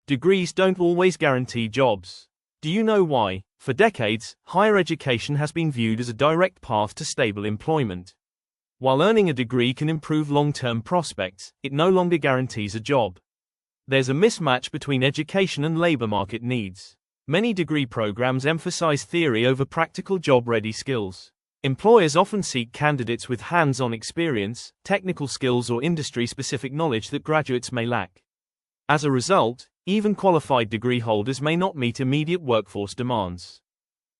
Degrees don't always guarantee jobs. Do you know why? For decades, higher education has been viewed as a direct path to stable employment. While earning a degree can improve long-term prospects, it no longer guarantees a job. There's a mismatch between education and labor market needs. Many degree programs emphasize theory over practical job-ready skills. Employers often seek candidates with hands-on experience, technical skills or industry-specific knowledge that graduates may lack. As a result, even qualified degree holders may not meet immediate workforce demands.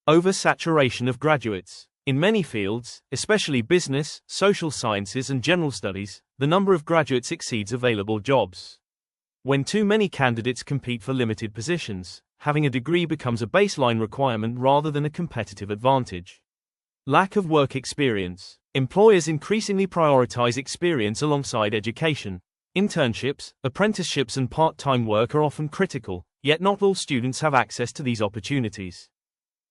Oversaturation of graduates. In many fields, especially business, social sciences and general studies, the number of graduates exceeds available jobs. When too many candidates compete for limited positions, having a degree becomes a baseline requirement rather than a competitive advantage. Lack of work experience. Employers increasingly prioritize experience alongside education. Internships, apprenticeships and part-time work are often critical, yet not all students have access to these opportunities.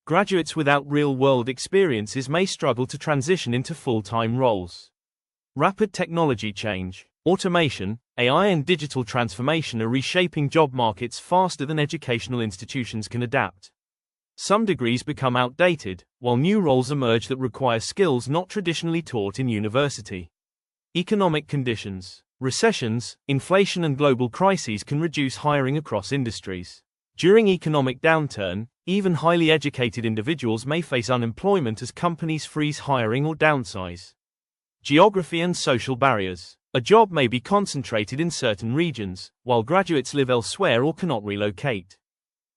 Graduates without real-world experiences may struggle to transition into full-time roles. Rapid technology change. Automation, AI and digital transformation are reshaping job markets faster than educational institutions can adapt. Some degrees become outdated, while new roles emerge that require skills not traditionally taught in university. Economic conditions. Recessions, inflation and global crises can reduce hiring across industries. During economic downturn, even highly educated individuals may face unemployment as companies freeze hiring or downsize. Geography and social barriers. A job may be concentrated in certain regions, while graduates live elsewhere or cannot relocate.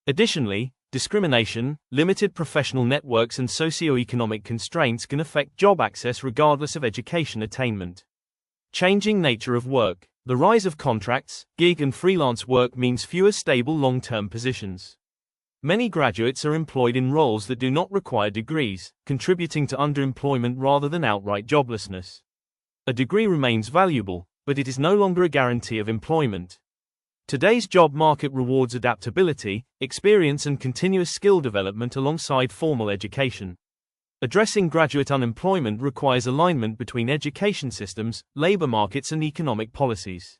Additionally, discrimination, limited professional networks and socio-economic constraints can affect job access regardless of education attainment. Changing nature of work. The rise of contracts, gig and freelance work means fewer stable long-term positions. Many graduates are employed in roles that do not require degrees, contributing to underemployment rather than outright joblessness. A degree remains valuable, but it is no longer a guarantee of employment. Today's job market rewards adaptability, experience and continuous skill development alongside formal education. Addressing graduate unemployment requires alignment between education systems, labor markets and economic policies.